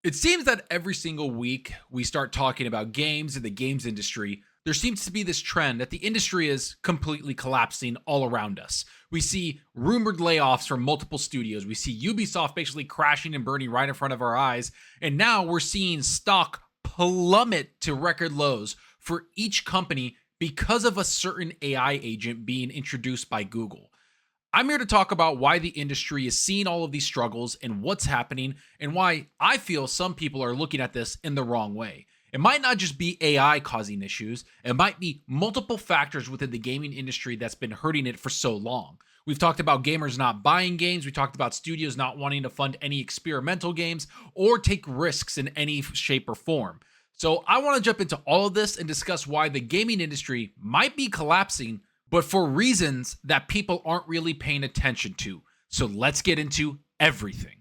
It seems that every single week we start talking about games and the games industry. There seems to be this trend that the industry is completely collapsing all around us. We see rumored layoffs from multiple studios. We see Ubisoft basically crashing and burning right in front of our eyes. And now we're seeing stock plummet to record lows for each company because of a certain AI agent being introduced by Google. I'm here to talk about why the industry is seeing all of these struggles and what's happening, and why I feel some people are looking at this in the wrong way. It might not just be AI causing issues, it might be multiple factors within the gaming industry that's been hurting it for so long. We've talked about gamers not buying games, we talked about studios not wanting to fund any experimental games or take risks in any shape or form. So I want to jump into all of this and discuss why the gaming industry might be collapsing, but for reasons that people aren't really paying attention to. So let's get into everything.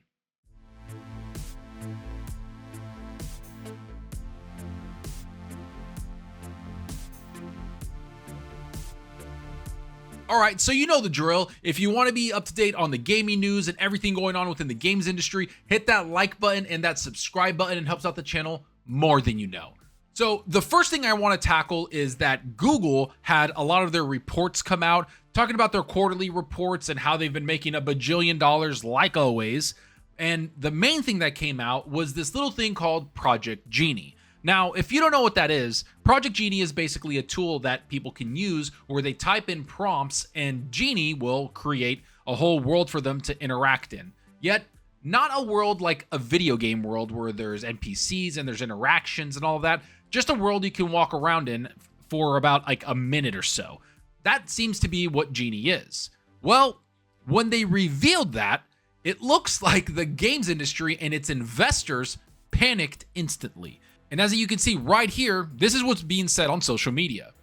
All right, so you know the drill. If you want to be up to date on the gaming news and everything going on within the games industry, hit that like button and that subscribe button. It helps out the channel more than you know. So the first thing I want to tackle is that Google had a lot of their reports come out talking about their quarterly reports and how they've been making a bajillion dollars like always. And the main thing that came out was this little thing called Project Genie. Now, if you don't know what that is, Project Genie is basically a tool that people can use where they type in prompts and Genie will create a whole world for them to interact in. Yet, not a world like a video game world where there's NPCs and there's interactions and all of that. Just a world you can walk around in for about like a minute or so. That seems to be what Genie is. Well, when they revealed that, it looks like the games industry and its investors panicked instantly. And as you can see right here, this is what's being said on social media.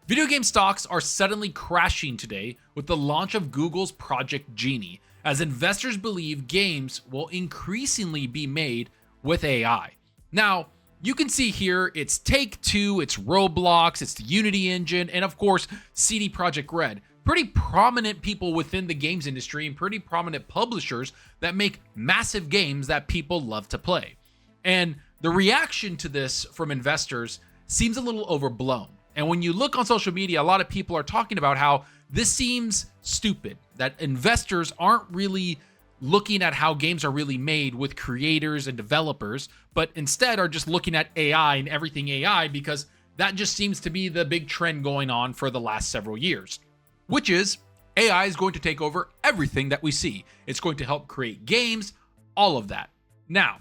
Video game stocks are suddenly crashing today with the launch of Google's Project Genie, as investors believe games will increasingly be made with AI. Now, you can see here it's Take-Two, it's Roblox, it's the Unity engine, and of course, CD Projekt Red. Pretty prominent people within the games industry and pretty prominent publishers that make massive games that people love to play. And the reaction to this from investors seems a little overblown. And when you look on social media, a lot of people are talking about how this seems stupid, that investors aren't really looking at how games are really made with creators and developers, but instead are just looking at AI and everything AI because that just seems to be the big trend going on for the last several years, which is AI is going to take over everything that we see. It's going to help create games, all of that. Now,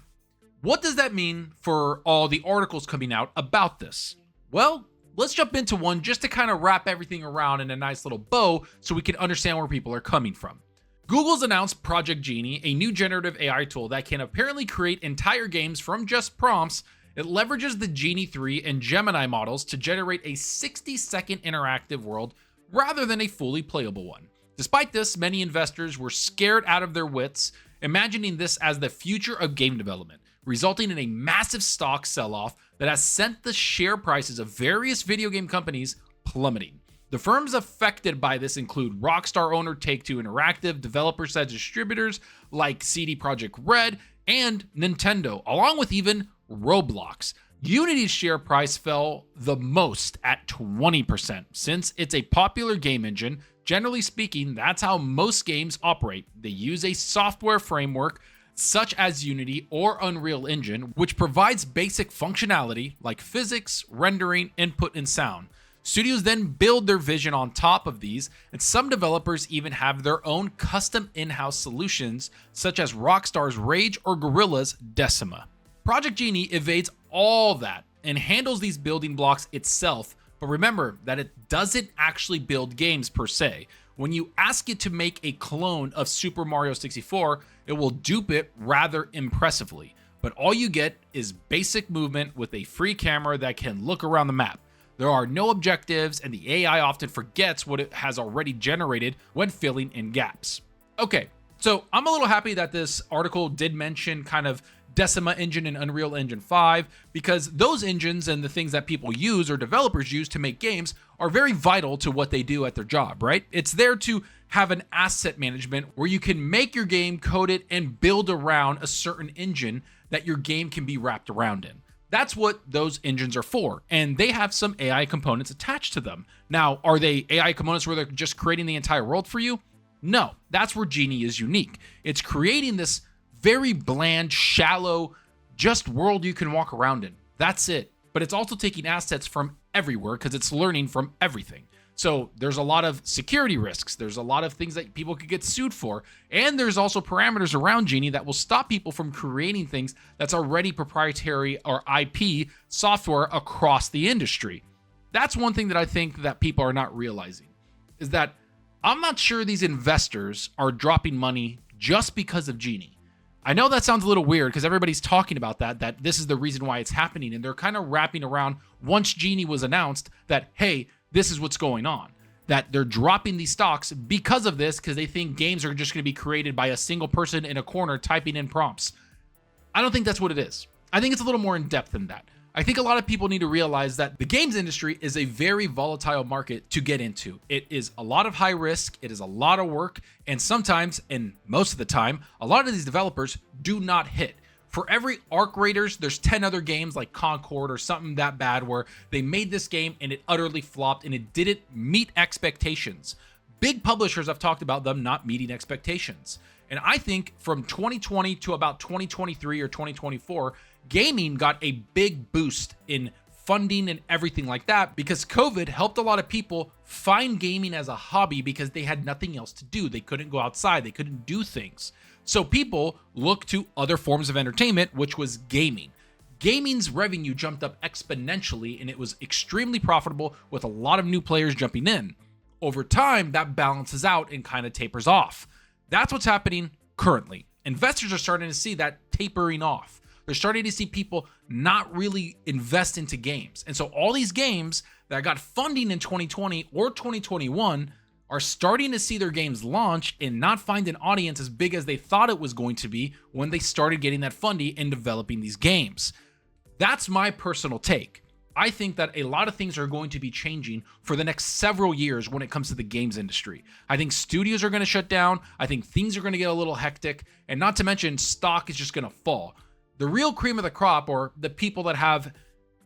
what does that mean for all the articles coming out about this? Well, let's jump into one just to kind of wrap everything around in a nice little bow so we can understand where people are coming from. Google's announced Project Genie, a new generative AI tool that can apparently create entire games from just prompts. It leverages the Genie 3 and Gemini models to generate a 60-second interactive world rather than a fully playable one. Despite this, many investors were scared out of their wits, imagining this as the future of game development, resulting in a massive stock sell-off that has sent the share prices of various video game companies plummeting. The firms affected by this include Rockstar owner Take-Two Interactive, developers and distributors like CD Projekt Red, and Nintendo, along with even Roblox. Unity's share price fell the most at 20%. Since it's a popular game engine, generally speaking, that's how most games operate. They use a software framework such as Unity or Unreal Engine, which provides basic functionality like physics, rendering, input, and sound. Studios then build their vision on top of these, and some developers even have their own custom in-house solutions, such as Rockstar's Rage or Guerrilla's Decima. Project Genie evades all that and handles these building blocks itself, but remember that it doesn't actually build games per se. When you ask it to make a clone of Super Mario 64, it will dupe it rather impressively, but all you get is basic movement with a free camera that can look around the map. There are no objectives, and the AI often forgets what it has already generated when filling in gaps. Okay, so I'm a little happy that this article did mention kind of Decima engine and Unreal Engine 5, because those engines and the things that people use or developers use to make games are very vital to what they do at their job, right? It's there to have an asset management where you can make your game, code it, and build around a certain engine that your game can be wrapped around in. That's what those engines are for, and they have some AI components attached to them. Now, are they AI components where they're just creating the entire world for you? No, that's where Genie is unique. It's creating this very bland, shallow, just world you can walk around in. That's it. But it's also taking assets from everywhere because it's learning from everything. So there's a lot of security risks. There's a lot of things that people could get sued for. And there's also parameters around Genie that will stop people from creating things that's already proprietary or IP software across the industry. That's one thing that I think that people are not realizing, is that I'm not sure these investors are dropping money just because of Genie. I know that sounds a little weird because everybody's talking about that this is the reason why it's happening. And they're kind of wrapping around once Genie was announced that, hey, this is what's going on, that they're dropping these stocks because of this, because they think games are just going to be created by a single person in a corner typing in prompts. I don't think that's what it is. I think it's a little more in depth than that. I think a lot of people need to realize that the games industry is a very volatile market to get into. It is a lot of high risk, it is a lot of work, and sometimes, and most of the time, a lot of these developers do not hit. For every Arc Raiders, there's 10 other games like Concord or something that bad where they made this game and it utterly flopped and it didn't meet expectations. Big publishers have talked about them not meeting expectations. And I think from 2020 to about 2023 or 2024, gaming got a big boost in funding and everything like that because COVID helped a lot of people find gaming as a hobby because they had nothing else to do. They couldn't go outside, they couldn't do things. So people look to other forms of entertainment, which was gaming. Gaming's revenue jumped up exponentially and it was extremely profitable with a lot of new players jumping in. Over time, that balances out and kind of tapers off. That's what's happening currently. Investors are starting to see that tapering off. They're starting to see people not really invest into games. And so all these games that got funding in 2020 or 2021 are starting to see their games launch and not find an audience as big as they thought it was going to be when they started getting that funding and developing these games. That's my personal take. I think that a lot of things are going to be changing for the next several years when it comes to the games industry. I think studios are going to shut down. I think things are going to get a little hectic, and not to mention stock is just going to fall. The real cream of the crop, or the people that have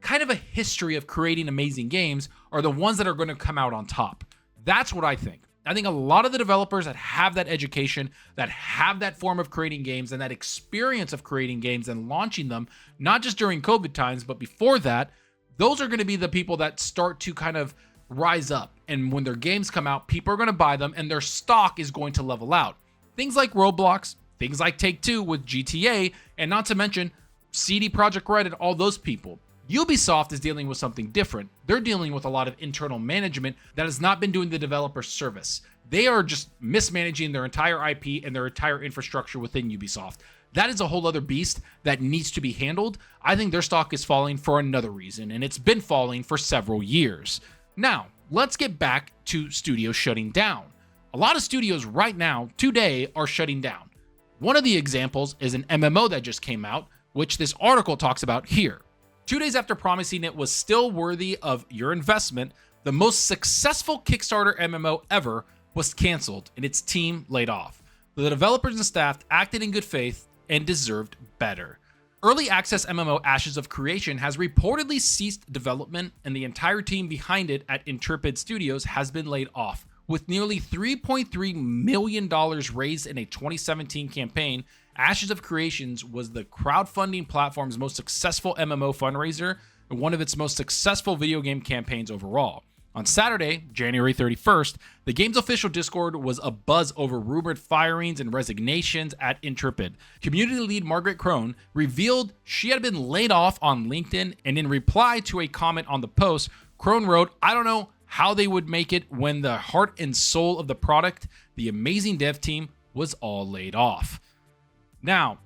kind of a history of creating amazing games, are the ones that are going to come out on top. That's what I think. I think a lot of the developers that have that education, that have that form of creating games and that experience of creating games and launching them, not just during COVID times, but before that, those are going to be the people that start to kind of rise up. And when their games come out, people are going to buy them and their stock is going to level out. Things like Roblox, things like Take-Two with GTA, and not to mention CD Projekt Red and all those people. Ubisoft is dealing with something different. They're dealing with a lot of internal management that has not been doing the developer service. They are just mismanaging their entire IP and their entire infrastructure within Ubisoft. That is a whole other beast that needs to be handled. I think their stock is falling for another reason, and it's been falling for several years. Now, let's get back to studios shutting down. A lot of studios right now, today, are shutting down. One of the examples is an MMO that just came out, which this article talks about here. 2 days after promising it was still worthy of your investment, the most successful Kickstarter MMO ever was canceled and its team laid off. The developers and staff acted in good faith and deserved better. Early access MMO Ashes of Creation has reportedly ceased development, and the entire team behind it at Intrepid Studios has been laid off. With nearly $3.3 million raised in a 2017 campaign, Ashes of Creations was the crowdfunding platform's most successful MMO fundraiser and one of its most successful video game campaigns overall. On Saturday, January 31st, the game's official Discord was abuzz over rumored firings and resignations at Intrepid. Community lead Margaret Crone revealed she had been laid off on LinkedIn, and in reply to a comment on the post, Crone wrote, "I don't know how they would make it when the heart and soul of the product, the amazing dev team, was all laid off." Now,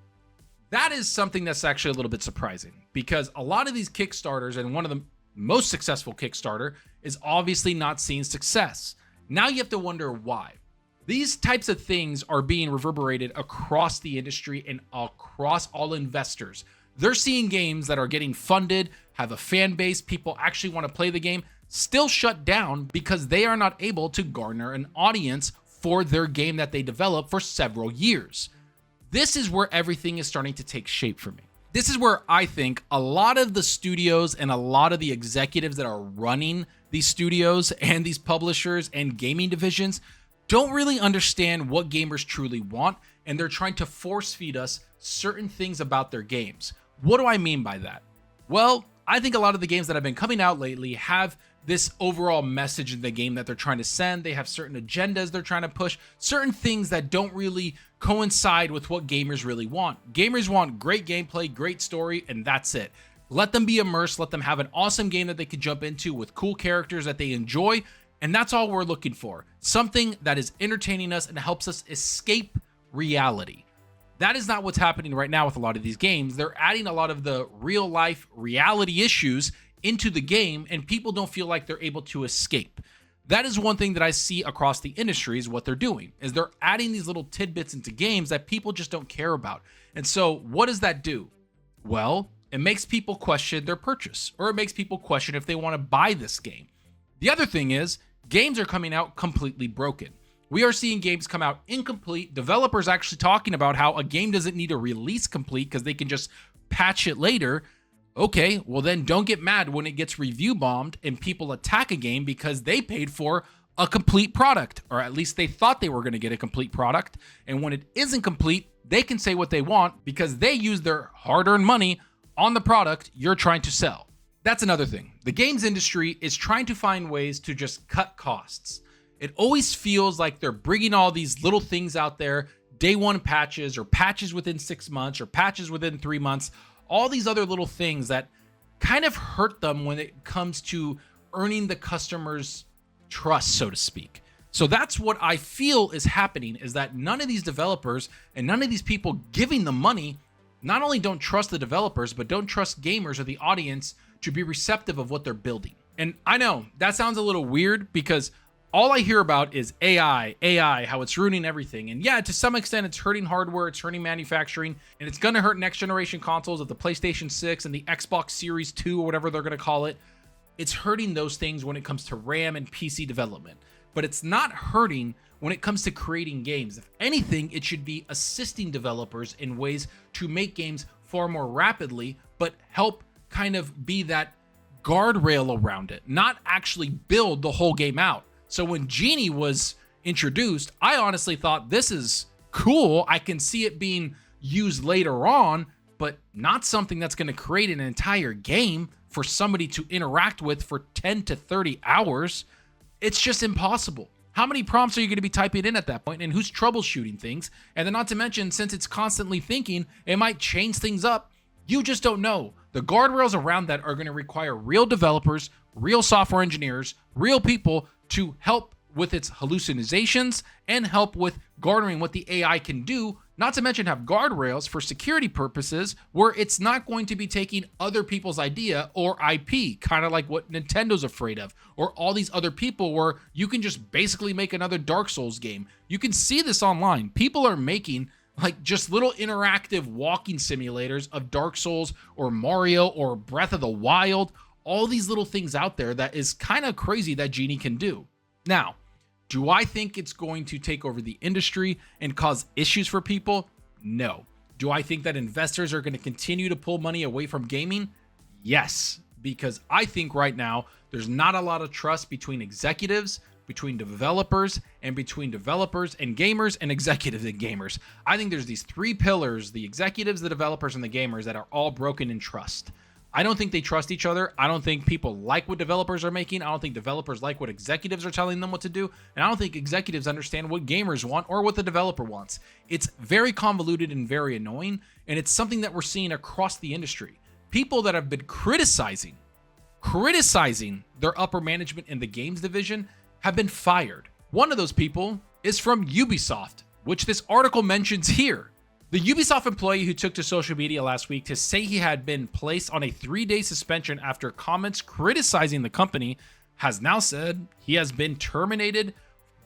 that is something that's actually a little bit surprising because a lot of these Kickstarters, and one of the most successful Kickstarter, is obviously not seeing success. Now you have to wonder why. These types of things are being reverberated across the industry and across all investors. They're seeing games that are getting funded, have a fan base, people actually want to play the game, still shut down because they are not able to garner an audience for their game that they developed for several years. This is where everything is starting to take shape for me. This is where I think a lot of the studios and a lot of the executives that are running these studios and these publishers and gaming divisions don't really understand what gamers truly want, and they're trying to force feed us certain things about their games. What do I mean by that? Well, I think a lot of the games that have been coming out lately have this overall message in the game that they're trying to send. They have certain agendas they're trying to push, certain things that don't really coincide with what gamers really want. Gamers want great gameplay, great story, and that's it. Let them be immersed, let them have an awesome game that they can jump into with cool characters that they enjoy, and that's all we're looking for. Something that is entertaining us and helps us escape reality. That is not what's happening right now with a lot of these games. They're adding a lot of the real life reality issues into the game, and people don't feel like they're able to escape. That is one thing that I see across the industry is what they're doing, is they're adding these little tidbits into games that people just don't care about. And so what does that do? Well, it makes people question their purchase, or it makes people question if they want to buy this game. The other thing is, games are coming out completely broken. We are seeing games come out incomplete. Developers actually talking about how a game doesn't need a release complete because they can just patch it later. Okay, well then don't get mad when it gets review bombed and people attack a game because they paid for a complete product, or at least they thought they were going to get a complete product. And when it isn't complete, they can say what they want because they use their hard-earned money on the product you're trying to sell. That's another thing. The games industry is trying to find ways to just cut costs. It always feels like they're bringing all these little things out there, day one patches or patches within 6 months or patches within 3 months, all these other little things that kind of hurt them when it comes to earning the customer's trust, so to speak. So that's what I feel is happening, is that none of these developers and none of these people giving them money not only don't trust the developers, but don't trust gamers or the audience to be receptive of what they're building. And I know that sounds a little weird because all I hear about is AI, how it's ruining everything. And yeah, to some extent, it's hurting hardware, it's hurting manufacturing, and it's going to hurt next generation consoles of the PlayStation 6 and the Xbox Series 2 or whatever they're going to call it. It's hurting those things when it comes to RAM and PC development, but it's not hurting when it comes to creating games. If anything, it should be assisting developers in ways to make games far more rapidly, but help kind of be that guardrail around it, not actually build the whole game out. So when Genie was introduced, I honestly thought this is cool. I can see it being used later on, but not something that's going to create an entire game for somebody to interact with for 10 to 30 hours. It's just impossible. How many prompts are you going to be typing in at that point? And who's troubleshooting things? And then not to mention, since it's constantly thinking, it might change things up. You just don't know. The guardrails around that are going to require real developers, real software engineers, real people to help with its hallucinations and help with garnering what the AI can do, not to mention have guardrails for security purposes where it's not going to be taking other people's idea or IP, kind of like what Nintendo's afraid of, or all these other people where you can just basically make another Dark Souls game. You can see this online. People are making like just little interactive walking simulators of Dark Souls or Mario or Breath of the Wild, all these little things out there that is kind of crazy that Genie can do. Now, do I think it's going to take over the industry and cause issues for people? No. Do I think that investors are going to continue to pull money away from gaming? Yes, because I think right now there's not a lot of trust between executives, between developers, and between developers and gamers and executives and gamers. I think there's these three pillars, the executives, the developers, and the gamers, that are all broken in trust. I don't think they trust each other. I don't think people like what developers are making. I don't think developers like what executives are telling them what to do. And I don't think executives understand what gamers want or what the developer wants. It's very convoluted and very annoying. And it's something that we're seeing across the industry. People that have been criticizing their upper management in the games division have been fired. One of those people is from Ubisoft, which this article mentions here. The Ubisoft employee who took to social media last week to say he had been placed on a 3-day suspension after comments criticizing the company has now said he has been terminated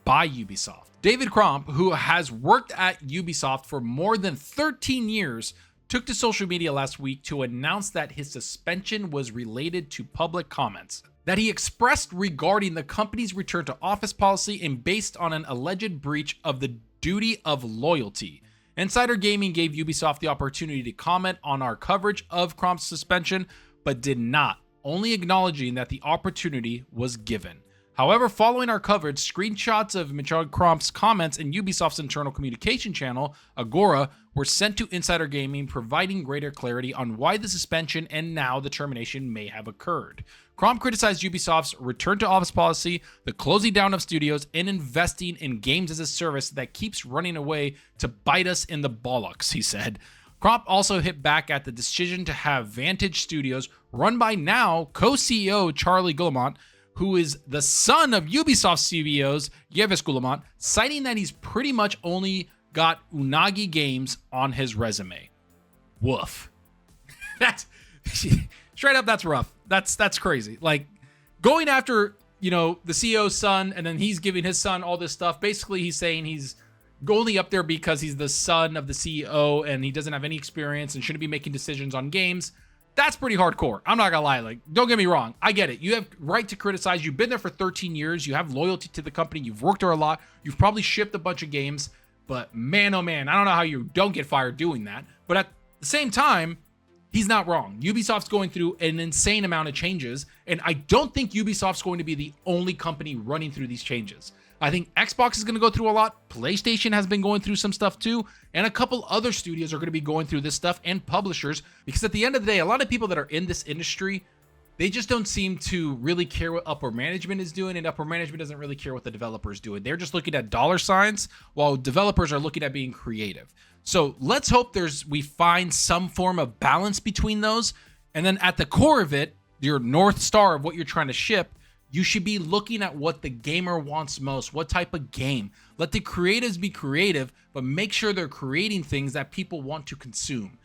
by Ubisoft. David Cromp, who has worked at Ubisoft for more than 13 years, took to social media last week to announce that his suspension was related to public comments that he expressed regarding the company's return to office policy and based on an alleged breach of the duty of loyalty. Insider Gaming gave Ubisoft the opportunity to comment on our coverage of Kromp's suspension, but did not, only acknowledging that the opportunity was given. However, following our coverage, screenshots of Michel Kromp's comments in Ubisoft's internal communication channel, Agora, were sent to Insider Gaming, providing greater clarity on why the suspension and now the termination may have occurred. Kromp criticized Ubisoft's return to office policy, the closing down of studios, and investing in games as a service that keeps running away to bite us in the bollocks, he said. Kromp also hit back at the decision to have Vantage Studios, run by now co-CEO Charlie Guillemot, who is the son of Ubisoft CEOs Yves Guillemot, citing that he's pretty much only got Unagi games on his resume. Woof. That's straight up, that's rough. That's crazy. Like, going after, the CEO's son, and then he's giving his son all this stuff. Basically, he's saying he's only up there because he's the son of the CEO and he doesn't have any experience and shouldn't be making decisions on games. That's pretty hardcore. I'm not gonna lie. Like, don't get me wrong. I get it. You have right to criticize. You've been there for 13 years. You have loyalty to the company. You've worked there a lot. You've probably shipped a bunch of games. But man, oh man, I don't know how you don't get fired doing that. But at the same time, he's not wrong. Ubisoft's going through an insane amount of changes. And I don't think Ubisoft's going to be the only company running through these changes. I think Xbox is going to go through a lot. PlayStation has been going through some stuff too. And a couple other studios are going to be going through this stuff, and publishers. Because at the end of the day, a lot of people that are in this industry, they just don't seem to really care what upper management is doing. And upper management doesn't really care what the developer is doing. They're just looking at dollar signs, while developers are looking at being creative. So let's hope we find some form of balance between those. And then at the core of it, your North Star of what you're trying to ship, you should be looking at what the gamer wants most. What type of game? Let the creatives be creative, but make sure they're creating things that people want to consume.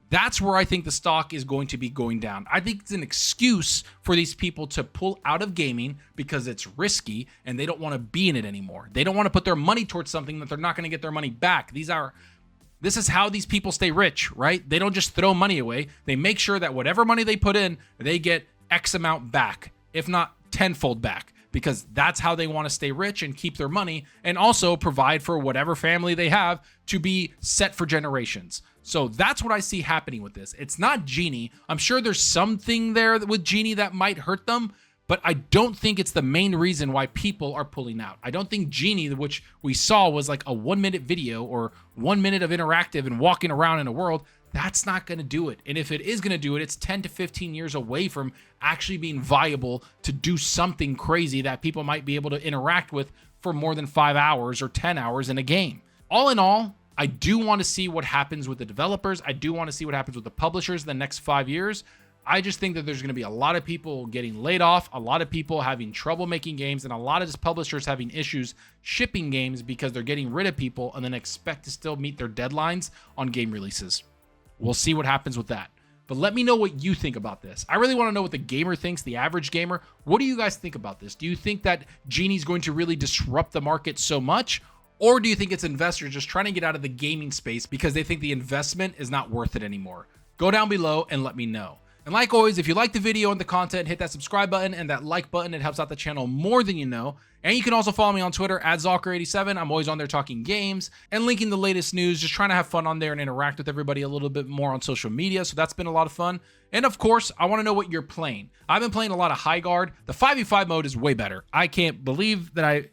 That's where I think the stock is going to be going down. I think it's an excuse for these people to pull out of gaming because it's risky and they don't want to be in it anymore. They don't want to put their money towards something that they're not going to get their money back. This is how these people stay rich, right? They don't just throw money away. They make sure that whatever money they put in, they get X amount back, if not tenfold back, because that's how they want to stay rich and keep their money, and also provide for whatever family they have to be set for generations. So that's what I see happening with this. It's not Genie. I'm sure there's something there with Genie that might hurt them, but I don't think it's the main reason why people are pulling out. I don't think Genie, which we saw was like a 1-minute video or 1 minute of interactive and walking around in a world, that's not going to do it. And if it is going to do it, it's 10 to 15 years away from actually being viable to do something crazy that people might be able to interact with for more than 5 hours or 10 hours in a game. All in all, I do want to see what happens with the developers. I do want to see what happens with the publishers in the next 5 years. I just think that there's going to be a lot of people getting laid off, a lot of people having trouble making games, and a lot of publishers having issues shipping games because they're getting rid of people and then expect to still meet their deadlines on game releases. We'll see what happens with that. But let me know what you think about this. I really want to know what the gamer thinks, the average gamer. What do you guys think about this? Do you think that Genie's going to really disrupt the market so much? Or do you think it's investors just trying to get out of the gaming space because they think the investment is not worth it anymore? Go down below and let me know. And like always, if you like the video and the content, hit that subscribe button and that like button. It helps out the channel more than you know. And you can also follow me on Twitter at Zalker87. I'm always on there talking games and linking the latest news, just trying to have fun on there and interact with everybody a little bit more on social media. So that's been a lot of fun. And of course, I want to know what you're playing. I've been playing a lot of High Guard. The 5v5 mode is way better. I can't believe that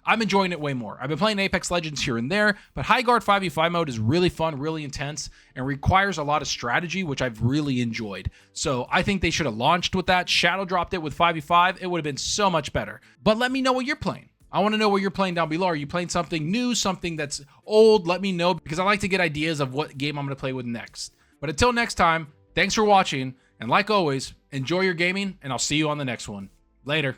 I'm enjoying it way more. I've been playing Apex Legends here and there, but High Guard 5v5 mode is really fun, really intense, and requires a lot of strategy, which I've really enjoyed. So I think they should have launched with that, shadow dropped it with 5v5. It would have been so much better. But let me know what you're playing. I want to know what you're playing down below. Are you playing something new, something that's old? Let me know, because I like to get ideas of what game I'm going to play with next. But until next time, thanks for watching, and like always, enjoy your gaming, and I'll see you on the next one. Later.